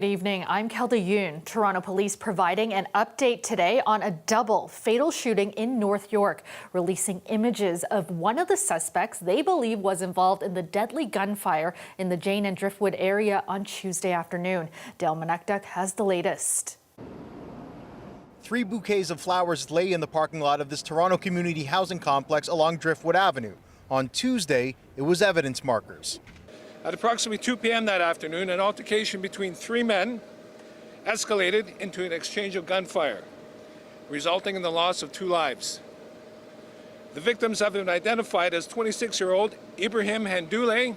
Good evening, I'm Kelda Yoon. Toronto police providing an update today on a double fatal shooting in North York, releasing images of one of the suspects they believe was involved in the deadly gunfire in the Jane and Driftwood area on Tuesday afternoon. Dale Manukduk has the latest. 3 bouquets of flowers lay in the parking lot of this Toronto community housing complex along Driftwood Avenue. On Tuesday, it was evidence markers. At approximately 2 p.m. that afternoon, an altercation between 3 men escalated into an exchange of gunfire, resulting in the loss of 2 lives. The victims have been identified as 26-year-old Ibrahim Handule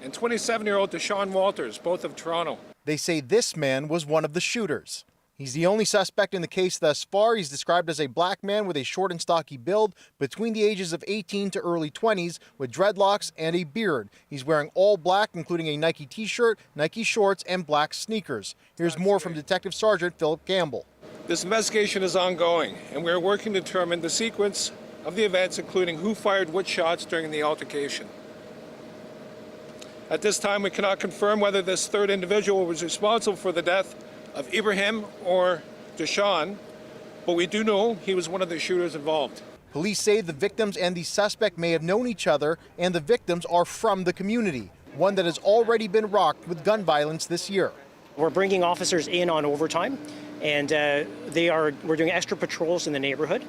and 27-year-old Deshaun Walters, both of Toronto. They say this man was one of the shooters. He's the only suspect in the case thus far. He's described as a black man with a short and stocky build, between the ages of 18 to early 20s, with dreadlocks and a beard. He's wearing all black, including a Nike t-shirt, Nike shorts, and black sneakers. Here's more from Detective Sergeant Philip Campbell. This investigation is ongoing, and we are working to determine the sequence of the events, including who fired which shots during the altercation. At this time, we cannot confirm whether this third individual was responsible for the death of Ibrahim or Deshaun, but we do know he was one of the shooters involved. Police say the victims and the suspect may have known each other, and the victims are from the community, one that has already been rocked with gun violence this year. We're bringing officers in on overtime, and we're doing extra patrols in the neighborhood.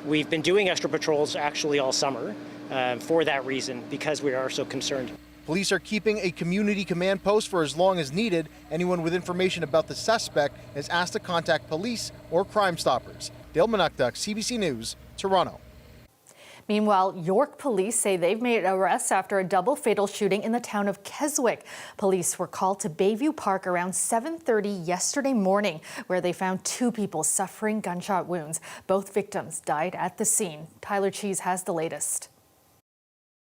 We've been doing extra patrols actually all summer for that reason, because we are so concerned. Police are keeping a community command post for as long as needed. Anyone with information about the suspect is asked to contact police or Crime Stoppers. Dale Manukduk, CBC News, Toronto. Meanwhile, York police say they've made arrests after a double fatal shooting in the town of Keswick. Police were called to Bayview Park around 7:30 yesterday morning, where they found 2 people suffering gunshot wounds. Both victims died at the scene. Tyler Cheese has the latest.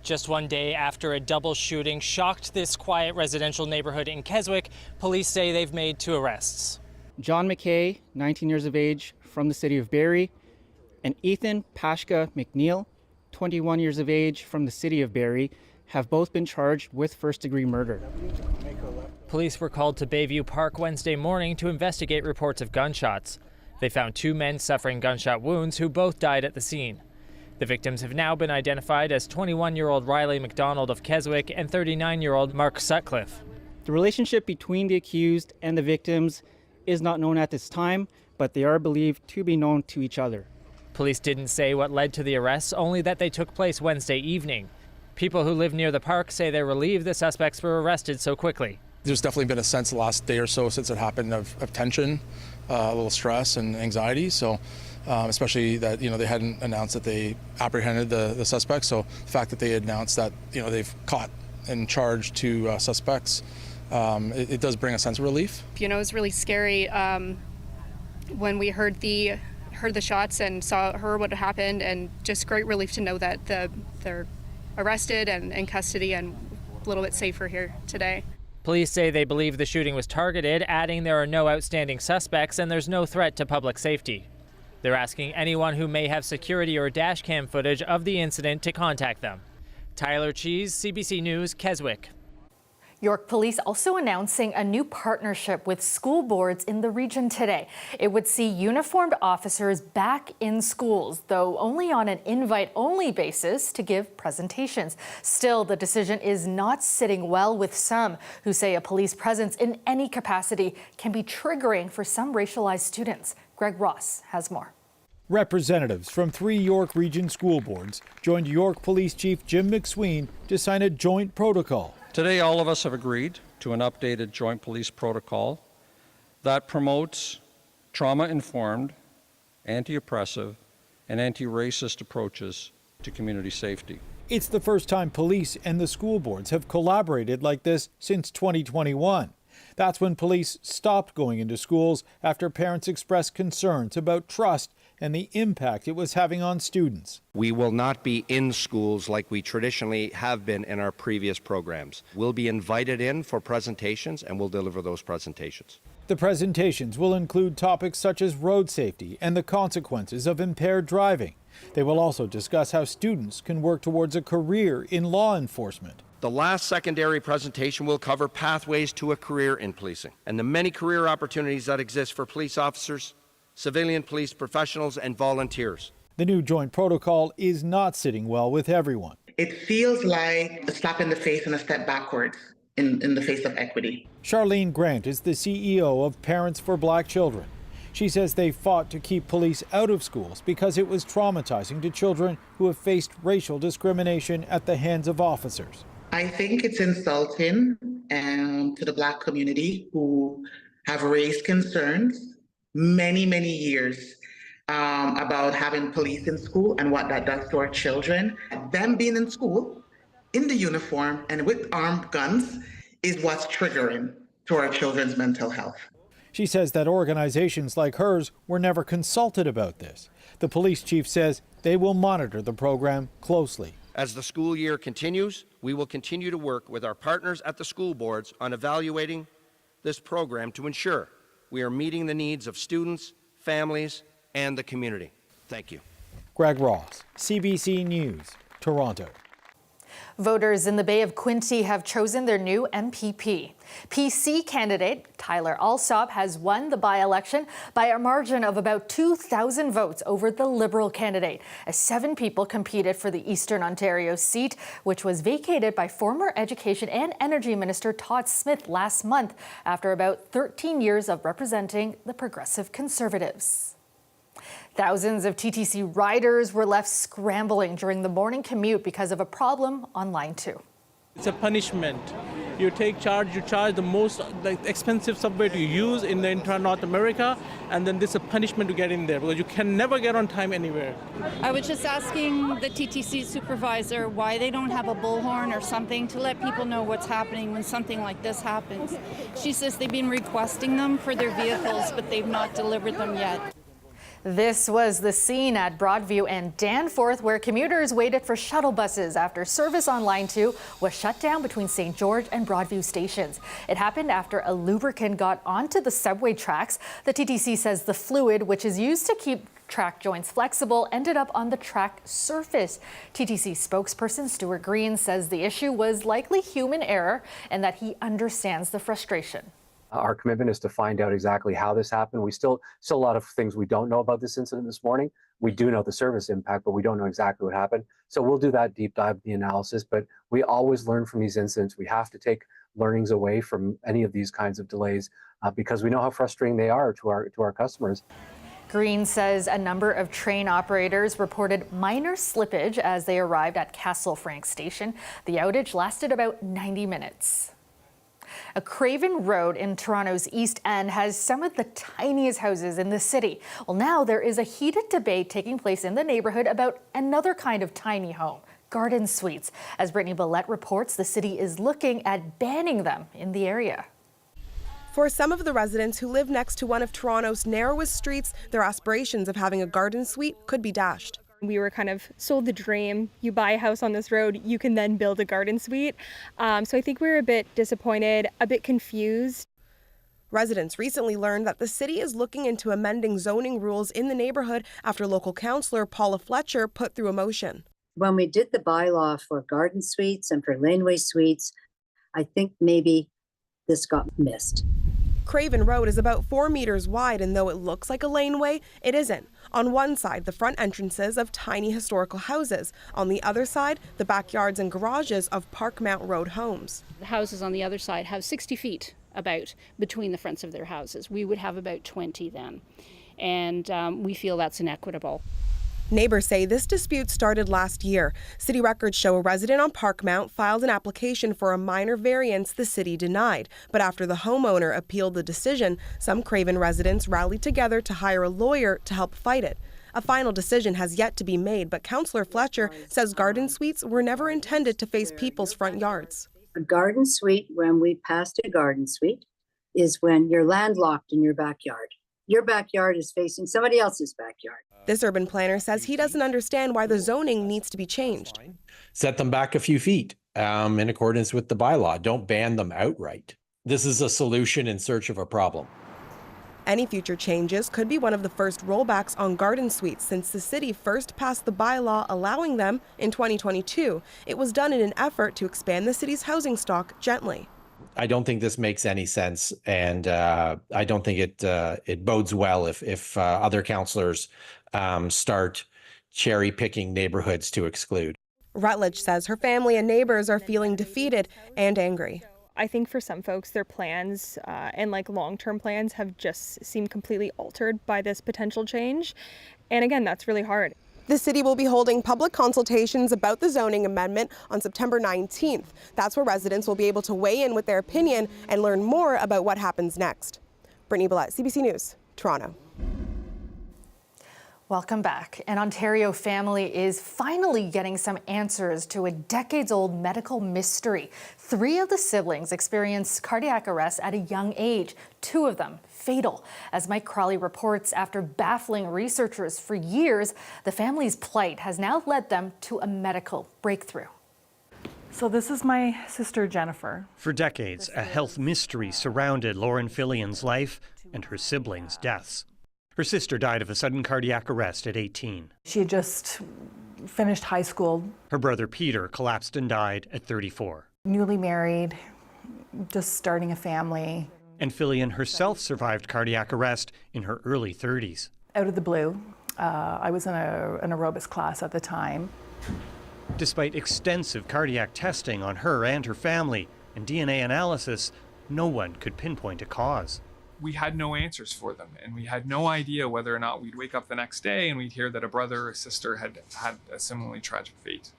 Just one day after a double shooting shocked this quiet residential neighborhood in Keswick, police say they've made 2 arrests. John McKay, 19 years of age, from the city of Barrie, and Ethan Pashka McNeil, 21 years of age, from the city of Barrie, have both been charged with first-degree murder. Police were called to Bayview Park Wednesday morning to investigate reports of gunshots. They found 2 men suffering gunshot wounds who both died at the scene. The victims have now been identified as 21-year-old Riley McDonald of Keswick and 39-year-old Mark Sutcliffe. The relationship between the accused and the victims is not known at this time, but they are believed to be known to each other. Police didn't say what led to the arrests, only that they took place Wednesday evening. People who live near the park say they're relieved the suspects were arrested so quickly. There's definitely been a sense the last day or so since it happened of tension, a little stress and anxiety. So. Especially that they hadn't announced that they apprehended the suspects. So the fact that they announced that they've caught and charged 2 suspects, it does bring a sense of relief. It was really scary when we heard the shots and heard what happened, and just great relief to know that they're arrested and in custody and a little bit safer here today. Police say they believe the shooting was targeted, adding there are no outstanding suspects and there's no threat to public safety. They're asking anyone who may have security or dash cam footage of the incident to contact them. Tyler Cheese, CBC News, Keswick. York police also announcing a new partnership with school boards in the region today. It would see uniformed officers back in schools, though only on an invite-only basis to give presentations. Still, the decision is not sitting well with some, who say a police presence in any capacity can be triggering for some racialized students. Greg Ross has more. Representatives from 3 York Region school boards joined York Police Chief Jim McSween to sign a joint protocol. Today, all of us have agreed to an updated joint police protocol that promotes trauma-informed, anti-oppressive, and anti-racist approaches to community safety. It's the first time police and the school boards have collaborated like this since 2021. That's when police stopped going into schools after parents expressed concerns about trust and the impact it was having on students. We will not be in schools like we traditionally have been in our previous programs. We'll be invited in for presentations, and we'll deliver those presentations. The presentations will include topics such as road safety and the consequences of impaired driving. They will also discuss how students can work towards a career in law enforcement. The last secondary presentation will cover pathways to a career in policing and the many career opportunities that exist for police officers, civilian police professionals, and volunteers. The new joint protocol is not sitting well with everyone. It feels like a slap in the face and a step backwards in the face of equity. Charlene Grant is the CEO of Parents for Black Children. She says they fought to keep police out of schools because it was traumatizing to children who have faced racial discrimination at the hands of officers. I think it's insulting to the Black community who have raised concerns many years about having police in school and what that does to our children. Them being in school, in the uniform and with armed guns is what's triggering to our children's mental health. She says that organizations like hers were never consulted about this. The police chief says they will monitor the program closely. As the school year continues, we will continue to work with our partners at the school boards on evaluating this program to ensure we are meeting the needs of students, families, and the community. Thank you. Greg Ross, CBC News, Toronto. Voters in the Bay of Quinte have chosen their new MPP. PC candidate Tyler Alsop has won the by-election by a margin of about 2,000 votes over the Liberal candidate, as 7 people competed for the Eastern Ontario seat, which was vacated by former Education and Energy Minister Todd Smith last month after about 13 years of representing the Progressive Conservatives. Thousands of TTC riders were left scrambling during the morning commute because of a problem on Line 2. It's a punishment. You charge the most expensive subway to use in the entire North America, and then this is a punishment to get in there because you can never get on time anywhere. I was just asking the TTC supervisor why they don't have a bullhorn or something to let people know what's happening when something like this happens. She says they've been requesting them for their vehicles, but they've not delivered them yet. This was the scene at Broadview and Danforth, where commuters waited for shuttle buses after service on Line 2 was shut down between St. George and Broadview stations. It happened after a lubricant got onto the subway tracks. The TTC says the fluid, which is used to keep track joints flexible, ended up on the track surface. TTC spokesperson Stuart Green says the issue was likely human error and that he understands the frustration. Our commitment is to find out exactly how this happened. We still a lot of things we don't know about this incident this morning. We do know the service impact, but we don't know exactly what happened. So we'll do that deep dive, the analysis, but we always learn from these incidents. We have to take learnings away from any of these kinds of delays because we know how frustrating they are to our customers. Green says a number of train operators reported minor slippage as they arrived at Castle Frank Station. The outage lasted about 90 minutes. A Craven Road in Toronto's East End has some of the tiniest houses in the city. Well, now there is a heated debate taking place in the neighborhood about another kind of tiny home, garden suites. As Brittany Billette reports, the city is looking at banning them in the area. For some of the residents who live next to one of Toronto's narrowest streets, their aspirations of having a garden suite could be dashed. We were kind of sold the dream. You buy a house on this road, you can then build a garden suite. So I think we were a bit disappointed, a bit confused. Residents recently learned that the city is looking into amending zoning rules in the neighborhood after local councillor Paula Fletcher put through a motion. When we did the bylaw for garden suites and for laneway suites, I think maybe this got missed. Craven Road is about 4 meters wide, and though it looks like a laneway, it isn't. On one side, the front entrances of tiny historical houses. On the other side, the backyards and garages of Parkmount Road homes. The houses on the other side have 60 feet about between the fronts of their houses. We would have about 20 then. And we feel that's inequitable. Neighbors say this dispute started last year. City records show a resident on Parkmount filed an application for a minor variance the city denied. But after the homeowner appealed the decision, some Craven residents rallied together to hire a lawyer to help fight it. A final decision has yet to be made, but Councillor Fletcher says garden suites were never intended to face people's front yards. A garden suite, when we passed a garden suite, is when you're landlocked in your backyard. Your backyard is facing somebody else's backyard. This urban planner says he doesn't understand why the zoning needs to be changed. Set them back a few feet in accordance with the bylaw. Don't ban them outright. This is a solution in search of a problem. Any future changes could be one of the first rollbacks on garden suites since the city first passed the bylaw allowing them in 2022. It was done in an effort to expand the city's housing stock gently. I don't think this makes any sense, and I don't think it bodes well if other councillors start cherry picking neighborhoods to exclude. Rutledge says her family and neighbors are feeling defeated and angry. I think for some folks, their plans and long-term plans have just seemed completely altered by this potential change. And again, that's really hard. The city will be holding public consultations about the zoning amendment on September 19th. That's where residents will be able to weigh in with their opinion and learn more about what happens next. Brittany Billette, CBC News, Toronto. Welcome back. An Ontario family is finally getting some answers to a decades-old medical mystery. 3 of the siblings experienced cardiac arrest at a young age, 2 of them fatal. As Mike Crawley reports, after baffling researchers for years, the family's plight has now led them to a medical breakthrough. So this is my sister, Jennifer. For decades, a health mystery surrounded Lauren Fillion's life and her siblings' deaths. Her sister died of a sudden cardiac arrest at 18. She had just finished high school. Her brother Peter collapsed and died at 34. Newly married, just starting a family. And Fillion herself survived cardiac arrest in her early 30s. Out of the blue, I was in an aerobics class at the time. Despite extensive cardiac testing on her and her family and DNA analysis, no one could pinpoint a cause. We had no answers for them, and we had no idea whether or not we'd wake up the next day and we'd hear that a brother or sister had had a similarly tragic fate.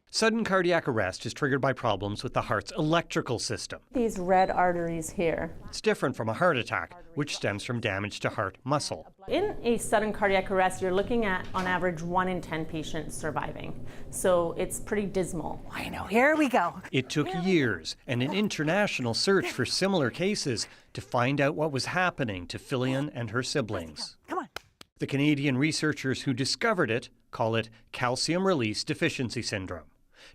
Sudden cardiac arrest is triggered by problems with the heart's electrical system. These red arteries here. It's different from a heart attack, which stems from damage to heart muscle. In a sudden cardiac arrest, you're looking at, on average, 1 in 10 patients surviving. So it's pretty dismal. I know, here we go. It took years and an international search for similar cases to find out what was happening to Fillion and her siblings. Come on. The Canadian researchers who discovered it call it calcium release deficiency syndrome,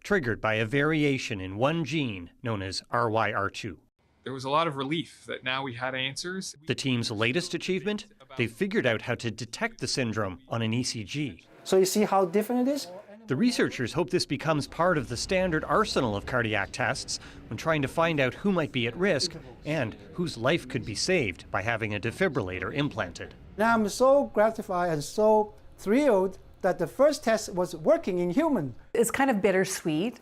triggered by a variation in one gene known as RYR2. There was a lot of relief that now we had answers. The team's latest achievement? They've figured out how to detect the syndrome on an ECG. So you see how different it is? The researchers hope this becomes part of the standard arsenal of cardiac tests when trying to find out who might be at risk and whose life could be saved by having a defibrillator implanted. Now I'm so gratified and so thrilled that the first test was working in human. It's kind of bittersweet.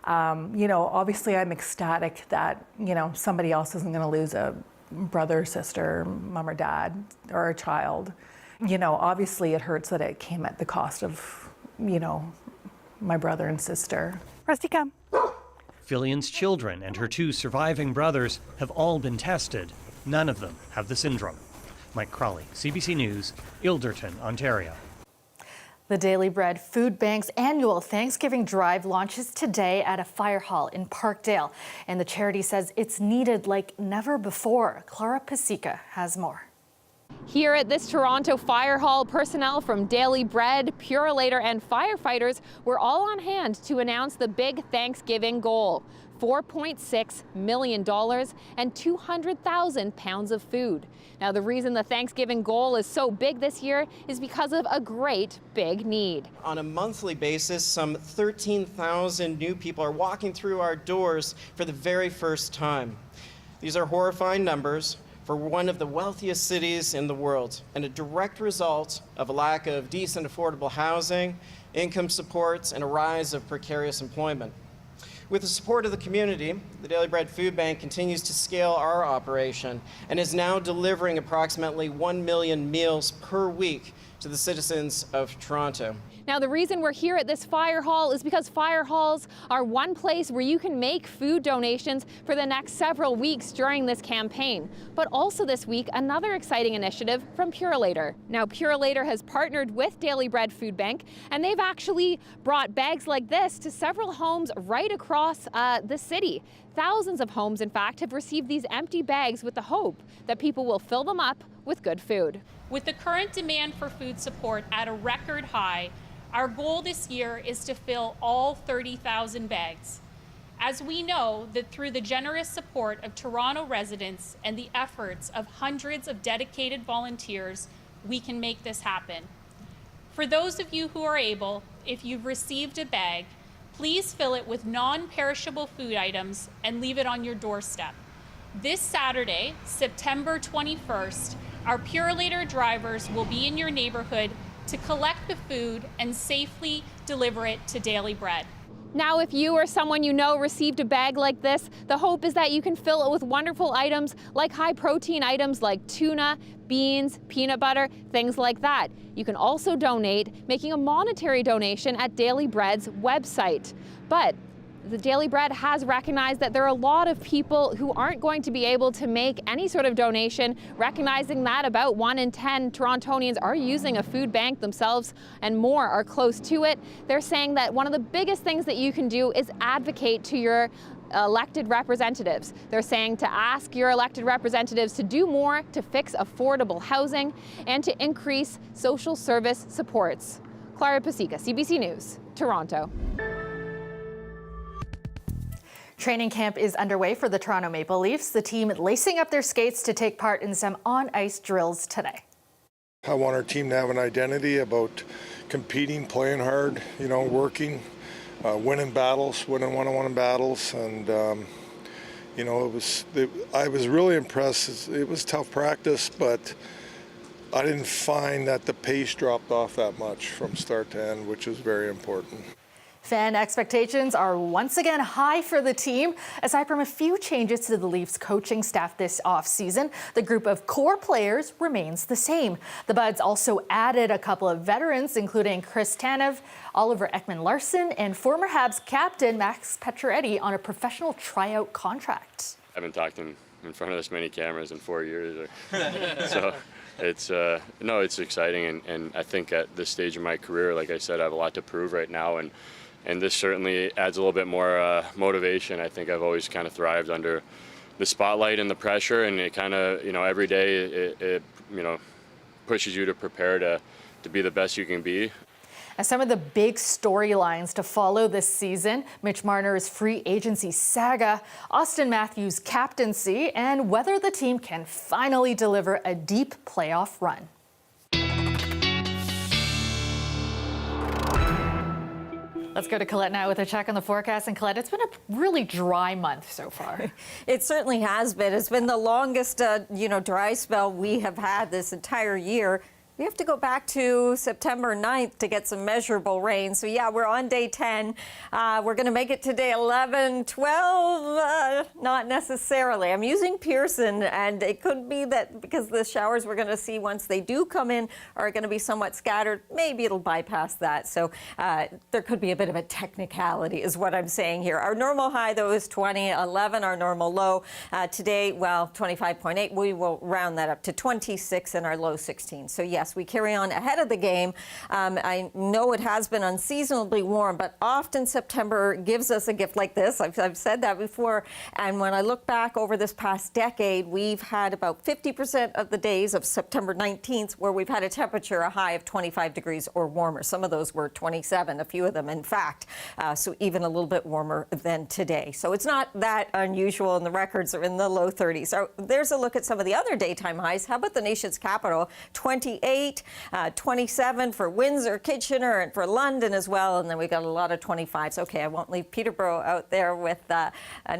Obviously I'm ecstatic that, somebody else isn't going to lose a brother, sister, mom or dad, or a child. Obviously it hurts that it came at the cost of, my brother and sister. Rusty, come. Fillion's children and her 2 surviving brothers have all been tested. None of them have the syndrome. Mike Crawley, CBC News, Ilderton, Ontario. The Daily Bread Food Bank's annual Thanksgiving drive launches today at a fire hall in Parkdale. And the charity says it's needed like never before. Clara Pasica has more. Here at this Toronto Fire Hall, personnel from Daily Bread, Purolator, and firefighters were all on hand to announce the big Thanksgiving goal: $4.6 million and 200,000 pounds of food. Now, the reason the Thanksgiving goal is so big this year is because of a great big need. On a monthly basis, some 13,000 new people are walking through our doors for the very first time. These are horrifying numbers for one of the wealthiest cities in the world, and a direct result of a lack of decent, affordable housing, income supports, and a rise of precarious employment. With the support of the community, the Daily Bread Food Bank continues to scale our operation and is now delivering approximately 1 million meals per week to the citizens of Toronto. Now, the reason we're here at this fire hall is because fire halls are one place where you can make food donations for the next several weeks during this campaign. But also this week, another exciting initiative from Purolator. Now, Purolator has partnered with Daily Bread Food Bank, and they've actually brought bags like this to several homes right across the city. Thousands of homes, in fact, have received these empty bags with the hope that people will fill them up with good food. With the current demand for food support at a record high, our goal this year is to fill all 30,000 bags. as we know that through the generous support of Toronto residents and the efforts of hundreds of dedicated volunteers, we can make this happen. For those of you who are able, if you've received a bag, please fill it with non-perishable food items and leave it on your doorstep. This Saturday, September 21st, our Purolator drivers will be in your neighborhood to collect the food and safely deliver it to Daily Bread. Now, if you or someone you know received a bag like this, the hope is that you can fill it with wonderful items like high-protein items like tuna, beans, peanut butter, things like that. You can also donate, making a monetary donation at Daily Bread's website. But the Daily Bread has recognized that there are a lot of people who aren't going to be able to make any sort of donation, recognizing that about 1 in 10 Torontonians are using a food bank themselves and more are close to it. They're saying that one of the biggest things that you can do is advocate to your elected representatives. They're saying to ask your elected representatives to do more to fix affordable housing and to increase social service supports. Clara Pasica, CBC News, Toronto. Training camp is underway for the Toronto Maple Leafs, the team lacing up their skates to take part in some on-ice drills today. I want our team to have an identity about competing, playing hard, working, winning battles, winning one-on-one battles, and I was really impressed. It was tough practice, but I didn't find that the pace dropped off that much from start to end, which is very important. Fan expectations are once again high for the team. Aside from a few changes to the Leafs coaching staff this offseason, the group of core players remains the same. The Buds also added a couple of veterans, including Chris Tanev, Oliver Ekman-Larsson, and former Habs captain Max Pacioretty on a professional tryout contract. I haven't talked in front of this many cameras in 4 years. So it's exciting. And I think at this stage of my career, like I said, I have a lot to prove right now. And this certainly adds a little bit more motivation. I think I've always kind of thrived under the spotlight and the pressure, and it kind of, every day it pushes you to prepare to be the best you can be. And some of the big storylines to follow this season: Mitch Marner's free agency saga, Austin Matthews' captaincy, and whether the team can finally deliver a deep playoff run. Let's go to Colette now with a check on the forecast. And Colette, it's been a really dry month so far. It certainly has been. It's been the longest, dry spell we have had this entire year. We have to go back to September 9th to get some measurable rain. So, yeah, we're on day 10. We're going to make it to day 11, 12, not necessarily. I'm using Pearson, and it could be that because the showers we're going to see once they do come in are going to be somewhat scattered, maybe it'll bypass that. So there could be a bit of a technicality is what I'm saying here. Our normal high, though, is 20, 11, our normal low. Today, 25.8. We will round that up to 26 and our low 16. So, yes. We carry on ahead of the game. I know it has been unseasonably warm, but often September gives us a gift like this. I've said that before. And when I look back over this past decade, we've had about 50% of the days of September 19th where we've had a high of 25 degrees or warmer. Some of those were 27, a few of them, in fact. So even a little bit warmer than today. So it's not that unusual, and the records are in the low 30s. So there's a look at some of the other daytime highs. How about the nation's capital? 28. 27 for Windsor, Kitchener, and for London as well. And then we got a lot of 25s. Okay, I won't leave Peterborough out there with an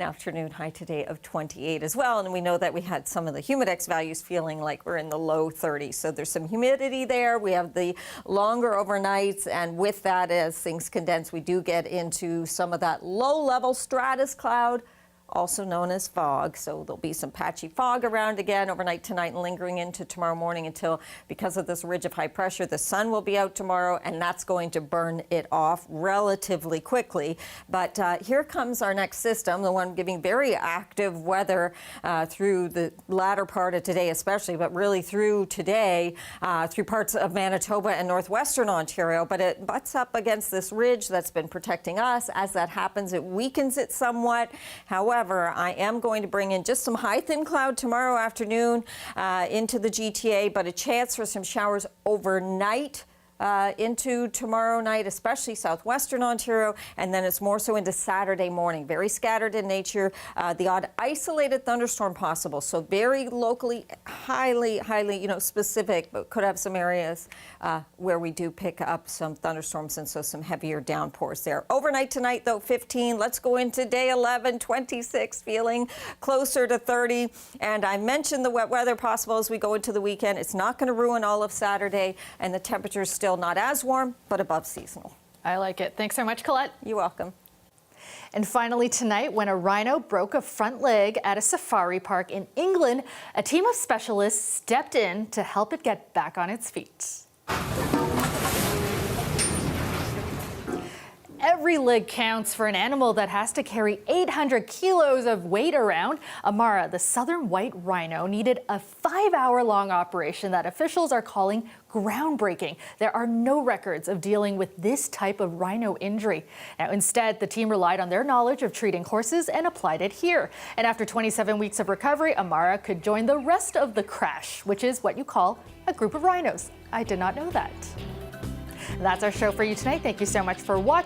afternoon high today of 28 as well. And we know that we had some of the humidex values feeling like we're in the low 30s. So there's some humidity there. We have the longer overnights. And with that, as things condense, we do get into some of that low-level stratus cloud, also known as fog. So there'll be some patchy fog around again overnight tonight and lingering into tomorrow morning until, because of this ridge of high pressure, the sun will be out tomorrow, and that's going to burn it off relatively quickly. But here comes our next system, the one giving very active weather through the latter part of today especially, but really through today, through parts of Manitoba and northwestern Ontario. But it butts up against this ridge that's been protecting us. As that happens, it weakens it somewhat. However, I am going to bring in just some high thin cloud tomorrow afternoon into the GTA, but a chance for some showers overnight into tomorrow night, especially southwestern Ontario, and then it's more so into Saturday morning. Very scattered in nature. The odd isolated thunderstorm possible, so very locally, highly, specific, but could have some areas where we do pick up some thunderstorms and so some heavier downpours there. Overnight tonight, though, 15. Let's go into day 11, 26, feeling closer to 30. And I mentioned the wet weather possible as we go into the weekend. It's not going to ruin all of Saturday, and the temperatures still not as warm, but above seasonal. I like it. Thanks so much, Colette. You're welcome. And finally tonight, when a rhino broke a front leg at a safari park in England, a team of specialists stepped in to help it get back on its feet. Every leg counts for an animal that has to carry 800 kilos of weight around. Amara, the southern white rhino, needed a 5-hour-long operation that officials are calling groundbreaking. There are no records of dealing with this type of rhino injury. Now, instead, the team relied on their knowledge of treating horses and applied it here. And after 27 weeks of recovery, Amara could join the rest of the crash, which is what you call a group of rhinos. I did not know that. That's our show for you tonight. Thank you so much for watching.